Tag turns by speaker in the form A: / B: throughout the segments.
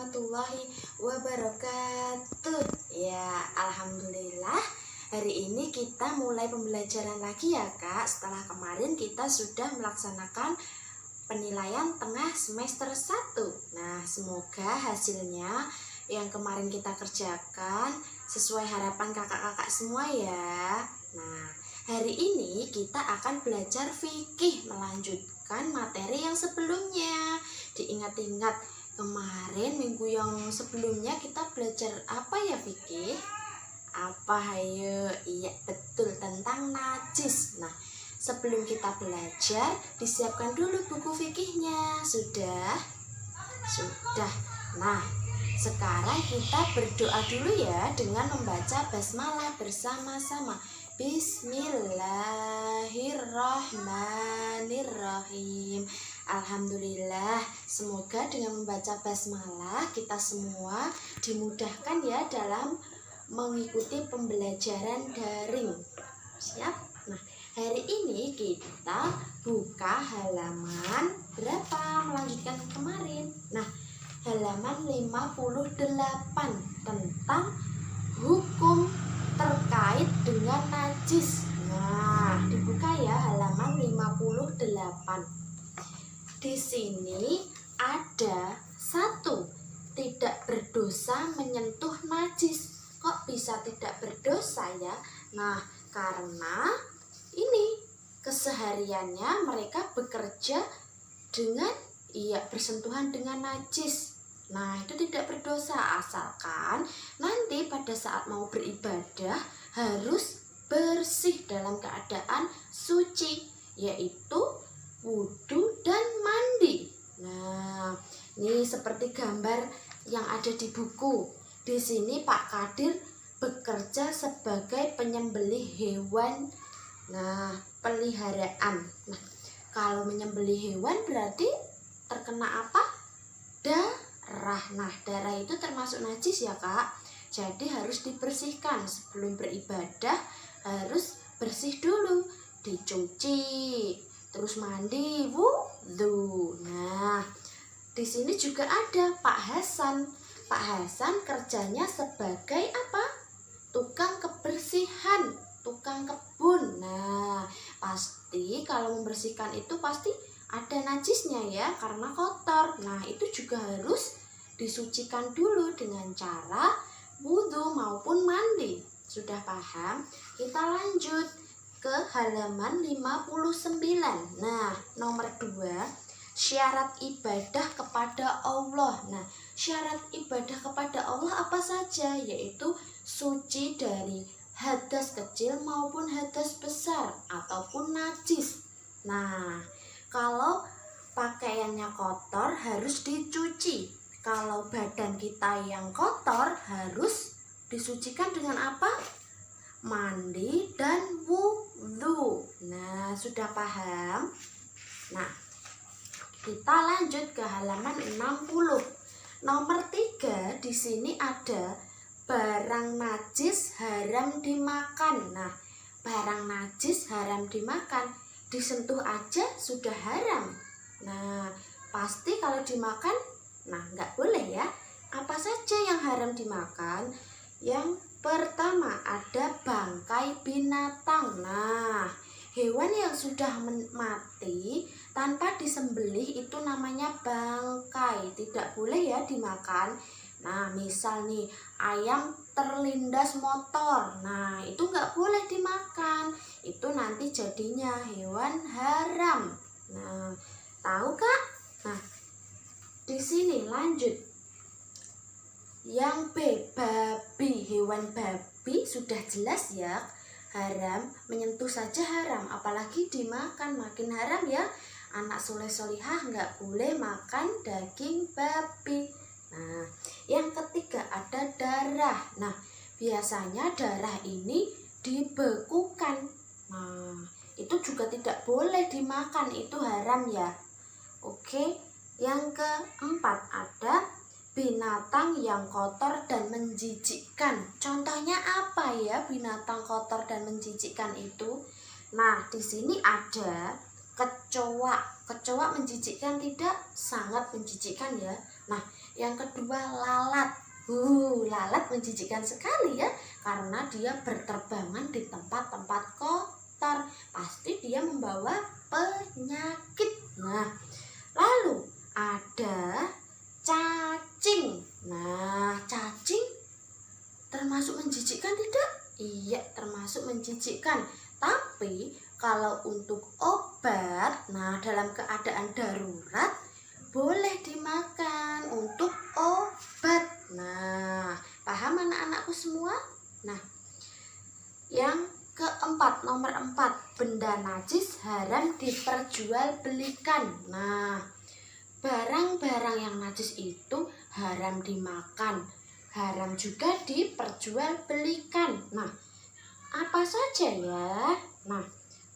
A: warahmatullahi wabarakatuh. Ya, alhamdulillah hari ini kita mulai pembelajaran lagi ya Kak. Setelah kemarin kita sudah melaksanakan penilaian tengah semester 1. Nah, semoga hasilnya yang kemarin kita kerjakan sesuai harapan kakak-kakak semua ya. Nah, hari ini kita akan belajar fikih, melanjutkan materi yang sebelumnya. Diingat-ingat kemarin minggu yang sebelumnya kita belajar apa ya fikih? Apa ayo? Iya betul, tentang najis. Nah, sebelum kita belajar disiapkan dulu buku fikihnya. Sudah? Sudah. Nah, sekarang kita berdoa dulu ya dengan membaca basmalah bersama-sama. Bismillahirrahmanirrahim. Alhamdulillah, semoga dengan membaca basmalah kita semua dimudahkan ya dalam mengikuti pembelajaran daring. Siap? Nah, hari ini kita buka halaman berapa? Melanjutkan kemarin. Nah, halaman 58 tentang hukum terkait dengan najis. Nah, dibuka ya halaman 58. Di sini ada 1, tidak berdosa menyentuh najis. Kok bisa tidak berdosa ya? Nah, karena ini kesehariannya mereka bekerja dengan bersentuhan dengan najis. Nah, itu tidak berdosa asalkan nanti pada saat mau beribadah harus bersih dalam keadaan suci, yaitu wudhu dan mandi. Nah, ini seperti gambar yang ada di buku. Di sini Pak Kadir bekerja sebagai penyembelih hewan. Nah, peliharaan. Nah, kalau menyembelih hewan berarti terkena apa? Darah. Nah, darah itu termasuk najis ya Kak. Jadi harus dibersihkan sebelum beribadah, harus bersih dulu, dicuci, terus mandi, wudhu. Nah, di sini juga ada Pak Hasan. Pak Hasan kerjanya sebagai apa? Tukang kebersihan, tukang kebun. Nah, pasti kalau membersihkan itu pasti ada najisnya ya, karena kotor. Nah, itu juga harus disucikan dulu dengan cara wudhu maupun mandi. Sudah paham? Kita lanjut ke halaman 59. Nah, nomor 2, syarat ibadah kepada Allah. Nah, syarat ibadah kepada Allah apa saja? Yaitu suci dari hadas kecil maupun hadas besar ataupun najis. Nah, kalau pakaiannya kotor harus dicuci. Kalau badan kita yang kotor harus disucikan dengan apa? Mandi dan wudhu. Nah, sudah paham? Nah, kita lanjut ke halaman 60. Nomor 3, di sini ada barang najis haram dimakan. Nah, barang najis haram dimakan, disentuh aja sudah haram. Nah, pasti kalau dimakan, nah nggak boleh ya. Apa saja yang haram dimakan? Yang pertama ada bangkai binatang. Nah, hewan yang sudah mati tanpa disembelih itu namanya bangkai, tidak boleh ya dimakan. Nah, misal nih ayam terlindas motor, nah itu nggak boleh dimakan, itu nanti jadinya hewan haram. Nah, tahu Kak? Nah, di sini lanjut. Yang B, babi. Hewan babi sudah jelas ya, haram, menyentuh saja haram, apalagi dimakan makin haram ya. Anak soleh solihah nggak boleh makan daging babi. Nah, yang ketiga ada darah. Nah, biasanya darah ini dibekukan. Nah, itu juga tidak boleh dimakan, itu haram ya. Oke, yang keempat ada binatang yang kotor dan menjijikkan. Contohnya apa ya binatang kotor dan menjijikkan itu? Nah, di sini ada kecoa. Kecoa menjijikkan tidak? Sangat menjijikkan ya. Nah, Yang kedua lalat. Lalat menjijikkan sekali ya, karena dia berterbangan di tempat-tempat kotor. Pasti dia membawa penyakit. Nah, lalu ada cacing. Nah, cacing termasuk menjijikkan tidak? Iya, termasuk menjijikkan. Tapi kalau untuk obat, nah dalam keadaan darurat boleh dimakan untuk obat. Nah, paham anak-anakku semua? Nah, yang keempat, nomor 4, benda najis haram diperjualbelikan. Nah, barang-barang yang najis itu haram dimakan, haram juga diperjualbelikan. Nah, apa saja ya? Nah,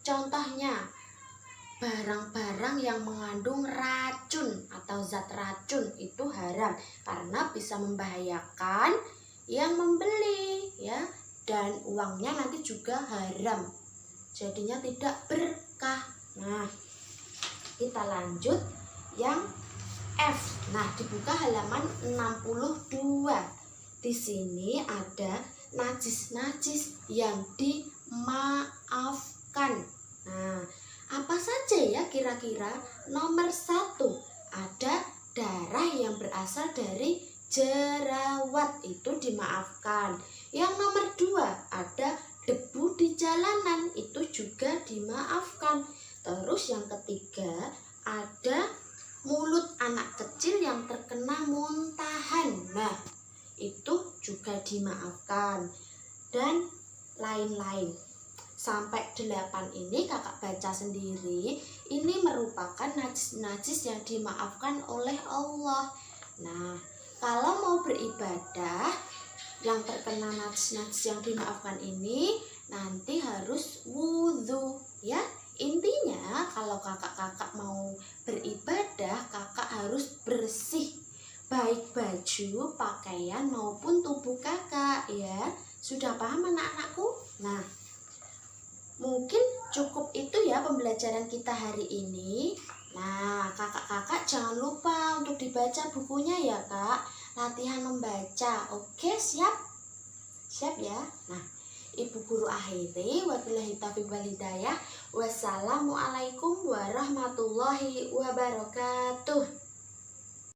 A: contohnya barang-barang yang mengandung racun atau zat racun itu haram karena bisa membahayakan yang membeli ya, dan uangnya nanti juga haram, jadinya tidak berkah. Nah, kita lanjut yang F. Nah, dibuka halaman 62. Di sini ada najis-najis yang dimaafkan. Nah, apa saja ya kira-kira? Nomor 1, ada darah yang berasal dari jerawat, itu dimaafkan. Yang nomor 2, ada debu di jalanan, itu juga dimaafkan. Terus yang ketiga, ada mulut anak kecil yang terkena muntahan. Nah, itu juga dimaafkan. Dan lain-lain. Sampai 8 ini kakak baca sendiri. Ini merupakan najis-najis yang dimaafkan oleh Allah. Nah, kalau mau beribadah yang terkena najis-najis yang dimaafkan ini, nanti harus wudhu ya. Intinya kalau kakak-kakak mau beribadah, kakak harus bersih, baik baju, pakaian maupun tubuh kakak ya. Sudah paham anak-anakku? Nah, mungkin cukup itu ya pembelajaran kita hari ini. Nah, kakak-kakak jangan lupa untuk dibaca bukunya ya kak. Latihan membaca. Oke, siap? Siap ya? Nah, Ibu guru akhiri. Wabillahi taufiq wal hidayah. Wassalamualaikum warahmatullahi wabarakatuh.